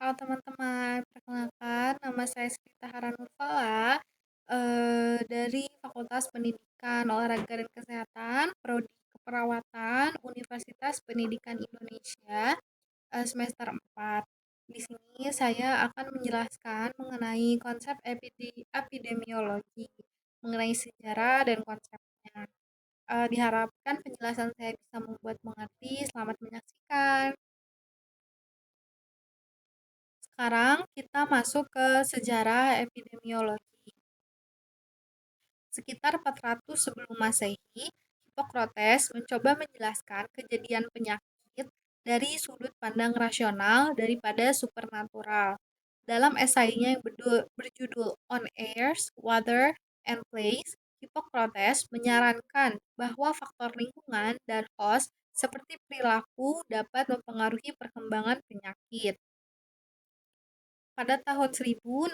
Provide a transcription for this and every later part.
Halo teman-teman, perkenalkan nama saya Srita Haranurfala dari Fakultas Pendidikan Olahraga dan Kesehatan, Prodi Keperawatan, Universitas Pendidikan Indonesia, semester 4. Di sini saya akan menjelaskan mengenai konsep epidemiologi, mengenai sejarah dan konsepnya. Diharapkan penjelasan saya bisa membuat mengerti. Selamat menyaksikan. Sekarang kita masuk ke sejarah epidemiologi. Sekitar 400 sebelum Masehi, Hippocrates mencoba menjelaskan kejadian penyakit dari sudut pandang rasional daripada supernatural. Dalam esainya yang berjudul On Airs, Water, and Place, Hippocrates menyarankan bahwa faktor lingkungan dan host seperti perilaku dapat mempengaruhi perkembangan penyakit. Pada tahun 1662,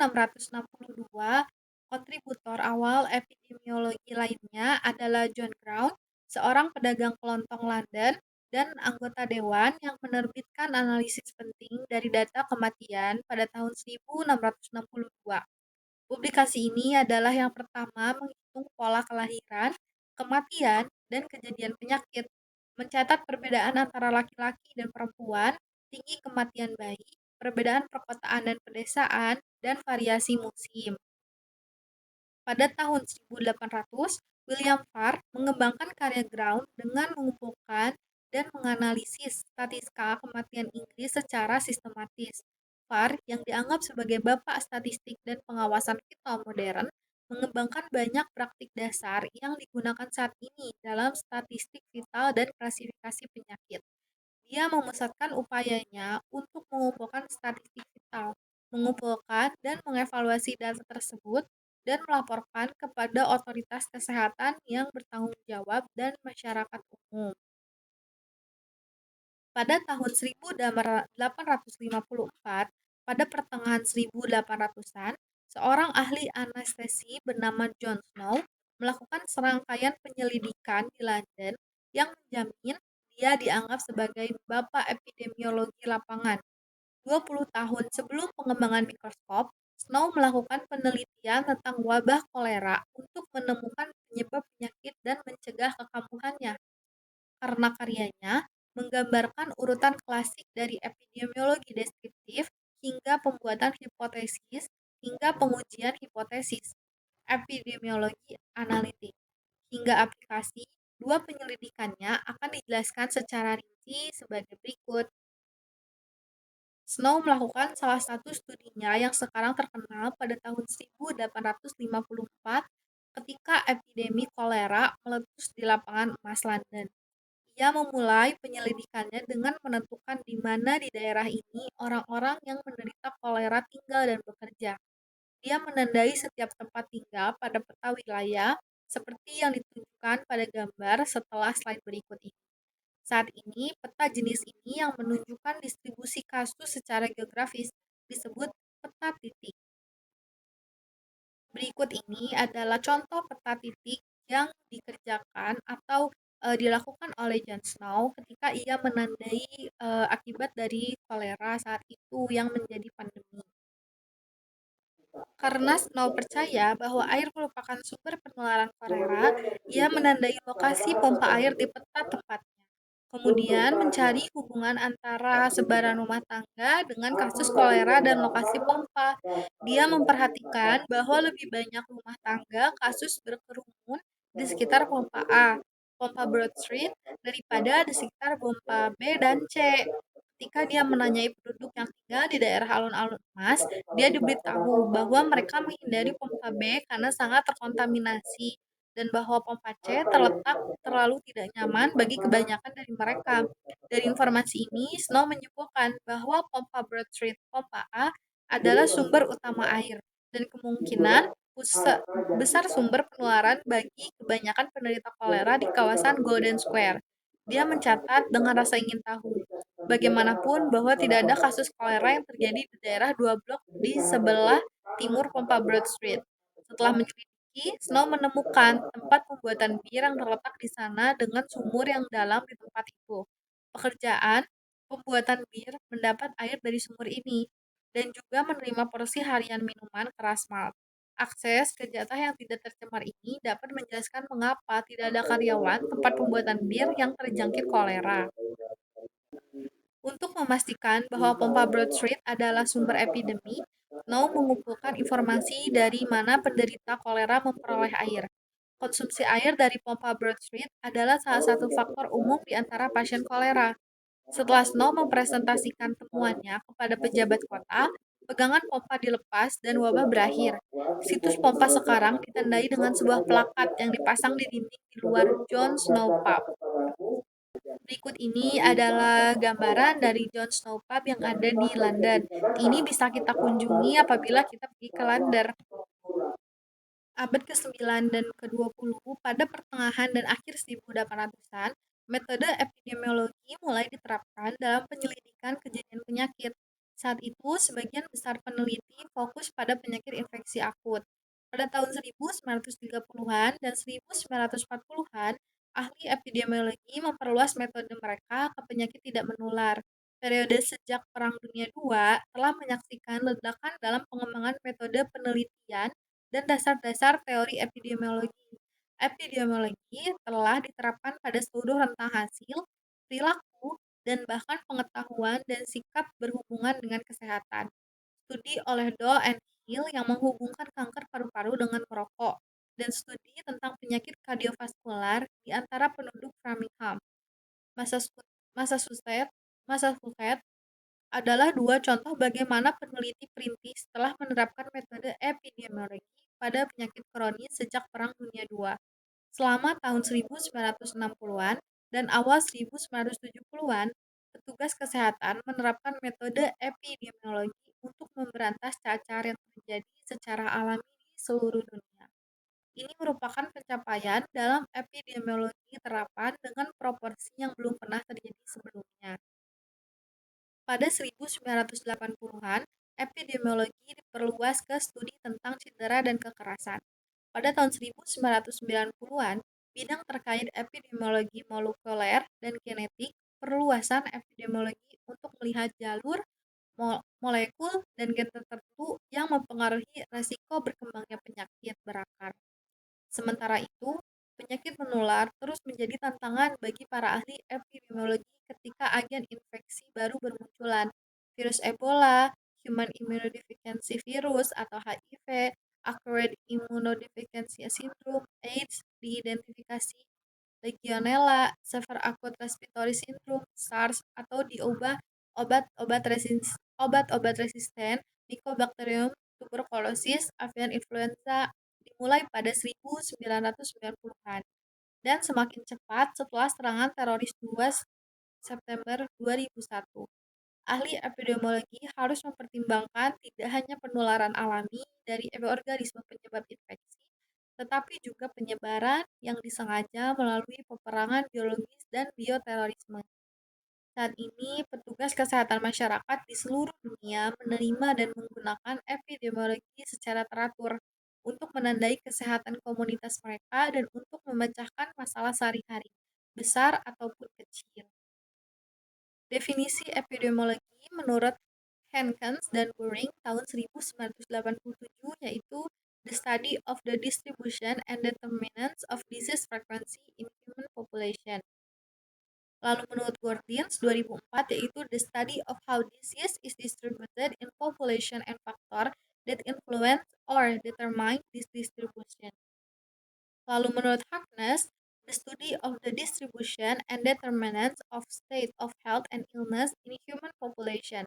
kontributor awal epidemiologi lainnya adalah John Brown, seorang pedagang kelontong London dan anggota dewan yang menerbitkan analisis penting dari data kematian pada tahun 1662. Publikasi ini adalah yang pertama menghitung pola kelahiran, kematian, dan kejadian penyakit, mencatat perbedaan antara laki-laki dan perempuan, tinggi kematian bayi, perbedaan perkotaan dan pedesaan, dan variasi musim. Pada tahun 1800, William Farr mengembangkan karya Ground dengan mengumpulkan dan menganalisis statistika kematian Inggris secara sistematis. Farr, yang dianggap sebagai bapak statistik dan pengawasan vital modern, mengembangkan banyak praktik dasar yang digunakan saat ini dalam statistik vital dan klasifikasi penyakit. Dia memusatkan upayanya untuk mengumpulkan statistik vital, mengumpulkan dan mengevaluasi data tersebut, dan melaporkan kepada otoritas kesehatan yang bertanggung jawab dan masyarakat umum. Pada tahun 1854, pada pertengahan 1800-an, seorang ahli anestesi bernama John Snow melakukan serangkaian penyelidikan di London yang menjamin dia dianggap sebagai bapak epidemiologi lapangan. 20 tahun sebelum pengembangan mikroskop, Snow melakukan penelitian tentang wabah kolera untuk menemukan penyebab penyakit dan mencegah kekambuhannya. Karena karyanya menggambarkan urutan klasik dari epidemiologi deskriptif hingga pembuatan hipotesis hingga pengujian hipotesis, epidemiologi analitik, hingga aplikasi, dua penyelidikannya akan dijelaskan secara rinci sebagai berikut. Snow melakukan salah satu studinya yang sekarang terkenal pada tahun 1854 ketika epidemi kolera meletus di lapangan emas London. Ia memulai penyelidikannya dengan menentukan di mana di daerah ini orang-orang yang menderita kolera tinggal dan bekerja. Dia menandai setiap tempat tinggal pada peta wilayah seperti yang ditunjukkan pada gambar setelah slide berikut ini. Saat ini, peta jenis ini yang menunjukkan distribusi kasus secara geografis disebut peta titik. Berikut ini adalah contoh peta titik yang dikerjakan atau dilakukan oleh John Snow ketika ia menandai akibat dari kolera saat itu yang menjadi pandemi. Karena Snow percaya bahwa air merupakan sumber penularan kolera, ia menandai lokasi pompa air di peta tempatnya. Kemudian mencari hubungan antara sebaran rumah tangga dengan kasus kolera dan lokasi pompa. Dia memperhatikan bahwa lebih banyak rumah tangga kasus berkerumun di sekitar pompa A, pompa Broad Street, daripada di sekitar pompa B dan C. Ketika dia menanyai penduduk yang tinggal di daerah alun-alun emas, dia diberitahu bahwa mereka menghindari pompa B karena sangat terkontaminasi dan bahwa pompa C terletak terlalu tidak nyaman bagi kebanyakan dari mereka. Dari informasi ini, Snow menyimpulkan bahwa pompa Broad Street pompa A adalah sumber utama air dan kemungkinan besar sumber penularan bagi kebanyakan penderita kolera di kawasan Golden Square. Dia mencatat dengan rasa ingin tahu, bagaimanapun bahwa tidak ada kasus kolera yang terjadi di daerah dua blok di sebelah timur pompa Broad Street. Setelah menyelidiki, Snow menemukan tempat pembuatan bir yang terletak di sana dengan sumur yang dalam di tempat itu. Pekerjaan pembuatan bir mendapat air dari sumur ini. dan juga menerima porsi harian minuman keras malt. Akses ke jatah yang tidak tercemar ini dapat menjelaskan mengapa tidak ada karyawan tempat pembuatan bir yang terjangkit kolera. Untuk memastikan bahwa pompa Broad Street adalah sumber epidemi, Now mengumpulkan informasi dari mana penderita kolera memperoleh air. Konsumsi air dari pompa Broad Street adalah salah satu faktor umum di antara pasien kolera. Setelah Snow mempresentasikan temuannya kepada pejabat kota, pegangan pompa dilepas dan wabah berakhir. Situs pompa sekarang ditandai dengan sebuah plakat yang dipasang di dinding di luar John Snow Pub. Berikut ini adalah gambaran dari John Snow Pub yang ada di London. Ini bisa kita kunjungi apabila kita pergi ke London. Abad ke-9 dan ke-20, pada pertengahan dan akhir 1800-an, metode epidemiologi mulai diterapkan dalam penyelidikan kejadian penyakit. Saat itu, sebagian besar peneliti fokus pada penyakit infeksi akut. Pada tahun 1930-an dan 1940-an, ahli epidemiologi memperluas metode mereka ke penyakit tidak menular. Periode sejak Perang Dunia II telah menyaksikan ledakan dalam pengembangan metode penelitian dan dasar-dasar teori epidemiologi. Epidemiologi telah diterapkan pada seluruh rentang hasil, perilaku, dan bahkan pengetahuan dan sikap berhubungan dengan kesehatan. Studi oleh Doe and Hill yang menghubungkan kanker paru-paru dengan merokok, dan studi tentang penyakit kardiovaskular di antara penduduk Framingham, Massachusetts, Massachusetts adalah dua contoh bagaimana peneliti perintis telah menerapkan metode epidemiologi pada penyakit kronis sejak Perang Dunia II. Selama tahun 1960-an dan awal 1970-an, petugas kesehatan menerapkan metode epidemiologi untuk memberantas cacar yang terjadi secara alami di seluruh dunia. Ini merupakan pencapaian dalam epidemiologi terapan dengan proporsi yang belum pernah terjadi sebelumnya. Pada 1980-an, epidemiologi diperluas ke studi tentang cedera dan kekerasan. Pada tahun 1990-an, bidang terkait epidemiologi molekuler dan genetik, perluasan epidemiologi untuk melihat jalur, molekul, dan gen tertentu yang mempengaruhi resiko berkembangnya penyakit berakar. Sementara itu, penyakit menular terus menjadi tantangan bagi para ahli epidemiologi ketika agen infeksi baru bermunculan. Virus Ebola, Human Immunodeficiency Virus atau HIV, Acquired Immunodeficiency Syndrome, AIDS, diidentifikasi, Legionella, Severe Acute Respiratory Syndrome, SARS, atau diubah obat-obat resisten, Mycobacterium tuberculosis, avian influenza, dimulai pada 1990-an dan semakin cepat setelah serangan teroris 2 September 2001. Ahli epidemiologi harus mempertimbangkan tidak hanya penularan alami dari organisme penyebab infeksi, tetapi juga penyebaran yang disengaja melalui peperangan biologis dan bioterorisme. Saat ini, petugas kesehatan masyarakat di seluruh dunia menerima dan menggunakan epidemiologi secara teratur untuk menandai kesehatan komunitas mereka dan untuk memecahkan masalah sehari-hari, besar ataupun kecil. Definisi epidemiologi menurut Hankins dan Buring tahun 1987 yaitu the study of the distribution and determinants of disease frequency in human population. Lalu menurut Gordins 2004 yaitu the study of how disease is distributed in population and factor that influence or determine this distribution. Lalu menurut Harkness, the study of the distribution and determinants of state of health and illness in human population.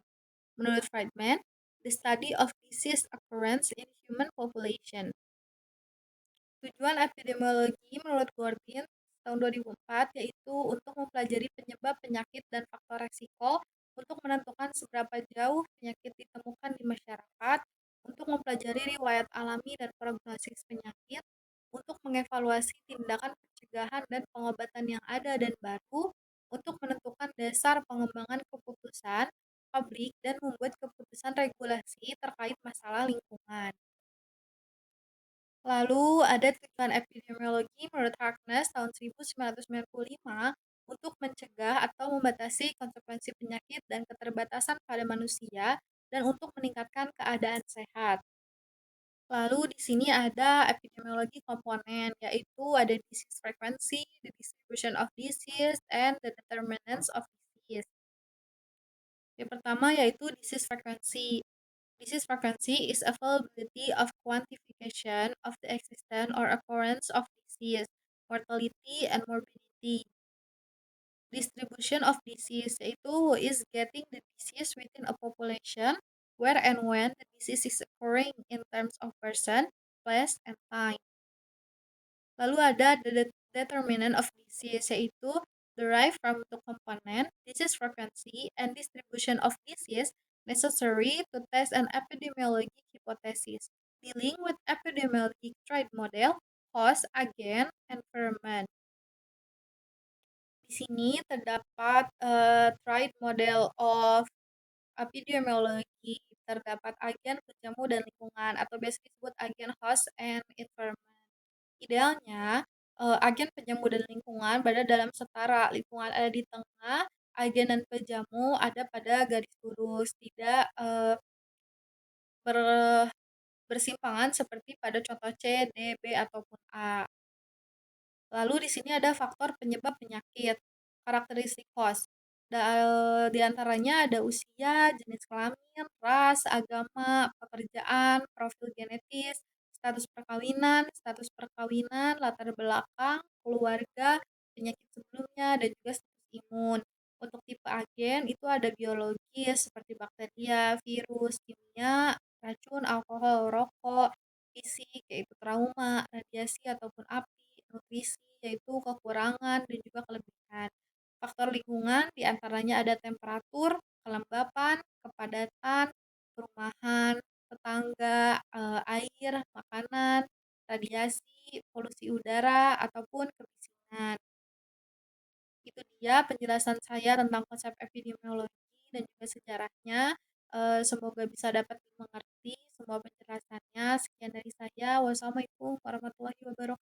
Menurut Friedman, the study of disease occurrence in human population. Tujuan epidemiologi menurut Gordon tahun 2004 yaitu untuk mempelajari penyebab penyakit dan faktor resiko, untuk menentukan seberapa jauh penyakit ditemukan di masyarakat, untuk mempelajari riwayat alami dan prognosis penyakit, untuk mengevaluasi tindakan pencegahan dan pengobatan yang ada dan baru, untuk menentukan dasar pengembangan keputusan publik dan membuat keputusan regulasi terkait masalah lingkungan. Lalu ada tujuan epidemiologi menurut Harkness tahun 1995 untuk mencegah atau membatasi konsekuensi penyakit dan keterbatasan pada manusia dan untuk meningkatkan keadaan sehat. Lalu di sini ada epidemiologi komponen, yaitu ada disease frequency, the distribution of disease, and the determinants of disease. Yang pertama yaitu disease frequency. Disease frequency is availability of quantification of the existence or occurrence of disease, mortality, and morbidity. Distribution of disease yaitu who is getting the disease within a population, where and when the disease is occurring in terms of person, place, and time. Lalu ada the determinant of disease yaitu derived from two component, disease frequency and distribution of disease necessary to test an epidemiologic hypothesis dealing with epidemiologic trade model, host, agent, environment. Di sini terdapat trade model of epidemiologi, terdapat agen, penjamu, dan lingkungan atau biasa disebut agen, host, and environment. Idealnya, agen, penjamu, dan lingkungan berada dalam setara, lingkungan ada di tengah, agen dan penjamu ada pada garis lurus, tidak bersimpangan seperti pada contoh C, D, B, ataupun A. Lalu di sini ada faktor penyebab penyakit, karakteristik host. Di antaranya ada usia, jenis kelamin, ras, agama, pekerjaan, profil genetis, status perkawinan, latar belakang, keluarga, penyakit sebelumnya, dan juga status imun. Untuk tipe agen itu ada biologis seperti bakteria, virus, kimia, racun, alkohol, rokok, fisik yaitu trauma, radiasi ataupun api, nutrisi yaitu kekurangan dan juga kelebihan. Faktor lingkungan diantaranya ada temperatur, kelembapan, kepadatan, perumahan, tetangga, air, makanan, radiasi, polusi udara, ataupun kemiskinan. Itu dia penjelasan saya tentang konsep epidemiologi dan juga sejarahnya. Semoga bisa dapat dimengerti semua penjelasannya. Sekian dari saya. Wassalamualaikum warahmatullahi wabarakatuh.